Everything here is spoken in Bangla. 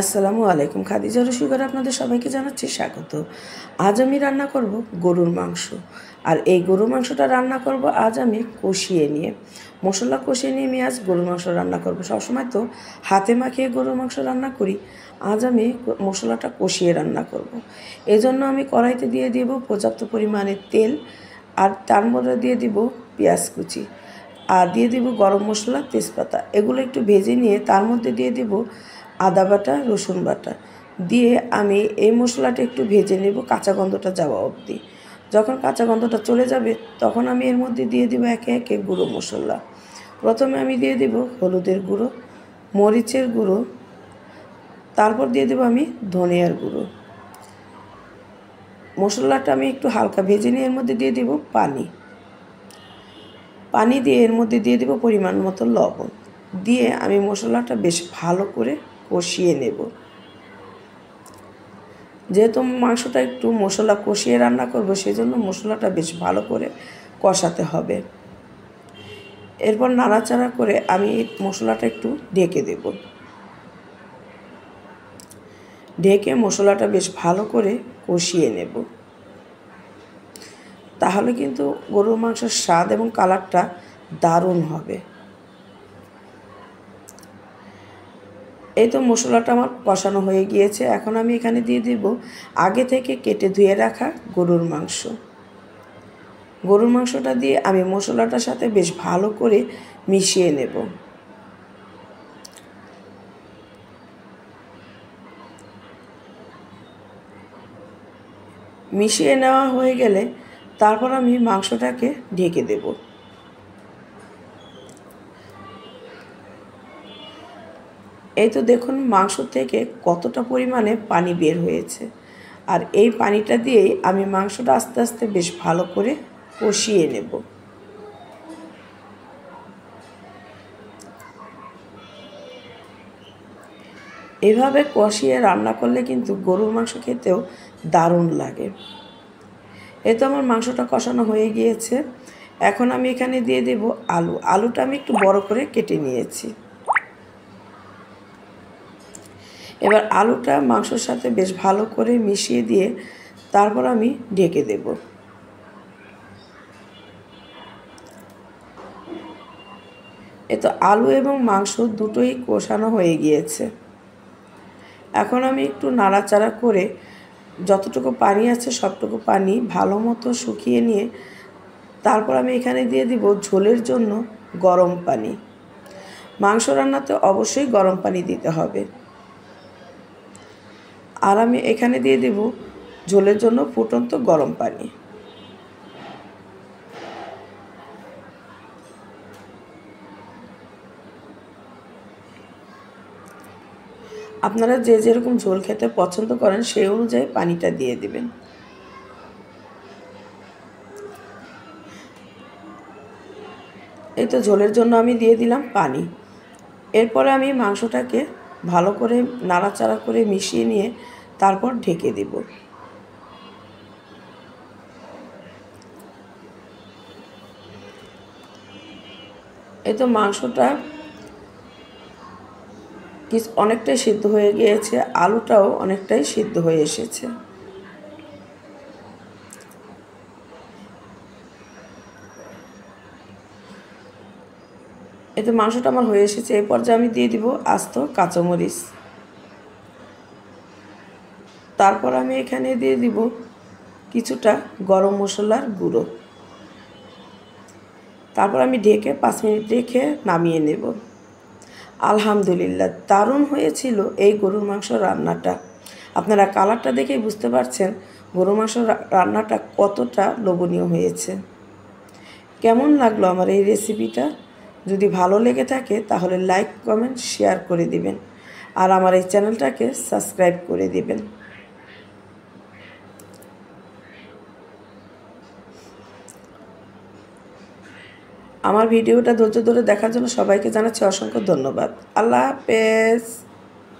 আসসালামু আলাইকুম। খাদিজা রসিকর আপনাদের সবাইকে জানাচ্ছি স্বাগত। আজ আমি রান্না করব গরুর মাংস। আর এই গরুর মাংসটা রান্না করব আজ আমি কষিয়ে নিয়ে, মশলা কষিয়ে নিয়ে আমি আজ গরুর মাংস রান্না করব। সবসময় তো হাতে মাখিয়ে গরুর মাংস রান্না করি, আজ আমি মশলাটা কষিয়ে রান্না করব। এজন্য আমি কড়াইতে দিয়ে দিব পর্যাপ্ত পরিমাণে তেল, আর তার মধ্যে দিয়ে দিব পেঁয়াজ কুচি, আর দিয়ে দিব গরম মশলা, তেজপাতা। এগুলো একটু ভেজে নিয়ে তার মধ্যে দিয়ে দিব আদা বাটা, রসুন বাটা দিয়ে আমি এই মশলাটা একটু ভেজে নেব কাঁচা গন্ধটা যাওয়া অবধি। যখন কাঁচা গন্ধটা চলে যাবে তখন আমি এর মধ্যে দিয়ে দেবো একে একে গুঁড়ো মশলা। প্রথমে আমি দিয়ে দেব হলুদের গুঁড়ো, মরিচের গুঁড়ো, তারপর দিয়ে দেবো আমি ধনিয়ার গুঁড়ো। মশলাটা আমি একটু হালকা ভেজে নিয়ে এর মধ্যে দিয়ে দেব পানি দিয়ে এর মধ্যে দিয়ে দেব পরিমাণ মতো লবণ দিয়ে আমি মশলাটা বেশ ভালো করে কষিয়ে নেব। যেহেতু মাংসটা একটু মশলা কষিয়ে রান্না করব, সেজন্য মশলাটা বেশ ভালো করে কষাতে হবে। এরপর নাড়াচাড়া করে আমি এই মশলাটা একটু ঢেকে দেব। ঢেকে মশলাটা বেশ ভালো করে কষিয়ে নেব, তাহলে কিন্তু গরুর মাংসের স্বাদ এবং কালারটা দারুণ হবে। এই তো মশলাটা আমার কষানো হয়ে গিয়েছে। এখন আমি এখানে দিয়ে দেব আগে থেকে কেটে ধুয়ে রাখা গরুর মাংস। গরুর মাংসটা দিয়ে আমি মশলাটার সাথে বেশ ভালো করে মিশিয়ে নেব। মিশিয়ে নেওয়া হয়ে গেলে তারপর আমি মাংসটাকে ঢেকে দেব। এই তো দেখুন মাংস থেকে কতটা পরিমাণে পানি বের হয়েছে, আর এই পানিটা দিয়েই আমি মাংসটা আস্তে আস্তে বেশ ভালো করে কষিয়ে নেব। এভাবে কষিয়ে রান্না করলে কিন্তু গরুর মাংস খেতেও দারুণ লাগে। এই তো আমার মাংসটা কষানো হয়ে গিয়েছে। এখন আমি এখানে দিয়ে দেব আলুটা আমি একটু বড় করে কেটে নিয়েছি। এবার আলুটা মাংসের সাথে বেশ ভালো করে মিশিয়ে দিয়ে তারপর আমি ঢেকে দেব। এ তো আলু এবং মাংস দুটোই কষানো হয়ে গিয়েছে। এখন আমি একটু নাড়াচাড়া করে যতটুকু পানি আছে সবটুকু পানি ভালো মতো শুকিয়ে নিয়ে তারপর আমি এখানে দিয়ে দিব ঝোলের জন্য গরম পানি। মাংস রান্নাতে অবশ্যই গরম পানি দিতে হবে। আর আমি এখানে দিয়ে দেব ঝোলের জন্য ফুটন্ত গরম পানি। আপনারা যে যেরকম ঝোল খেতে পছন্দ করেন সেই অনুযায়ী পানিটা দিয়ে দিবেন। এই তো ঝোলের জন্য আমি দিয়ে দিলাম পানি। এরপরে আমি মাংসটাকে ভালো করে নাড়াচাড়া করে মিশিয়ে নিয়ে তারপর ঢেকে দেব। এই তো মাংসটা অনেকটাই সিদ্ধ হয়ে গিয়েছে, আলুটাও অনেকটাই সিদ্ধ হয়ে এসেছে। এতে মাংসটা আমার হয়ে এসেছে। এই পর্যায়ে আমি দিয়ে দিব আস্ত কাঁচামরিচ। তারপর আমি এখানে দিয়ে দিব কিছুটা গরম মশলার গুঁড়ো। তারপর আমি ঢেকে 5 মিনিট রেখে নামিয়ে নেব। আলহামদুলিল্লাহ, দারুণ হয়েছিল এই গরুর মাংস রান্নাটা। আপনারা কালারটা দেখেই বুঝতে পারছেন গরুর মাংস রান্নাটা কতটা লোভনীয় হয়েছে। কেমন লাগলো আমার এই রেসিপিটা? যদি ভালো লেগে থাকে তাহলে লাইক, কমেন্ট, শেয়ার করে দিবেন, আর আমার এই চ্যানেলটাকে সাবস্ক্রাইব করে দিবেন। আমার ভিডিওটা ধৈর্য ধরে দেখার জন্য সবাইকে জানাচ্ছি অসংখ্য ধন্যবাদ। আল্লাহ হাফেজ।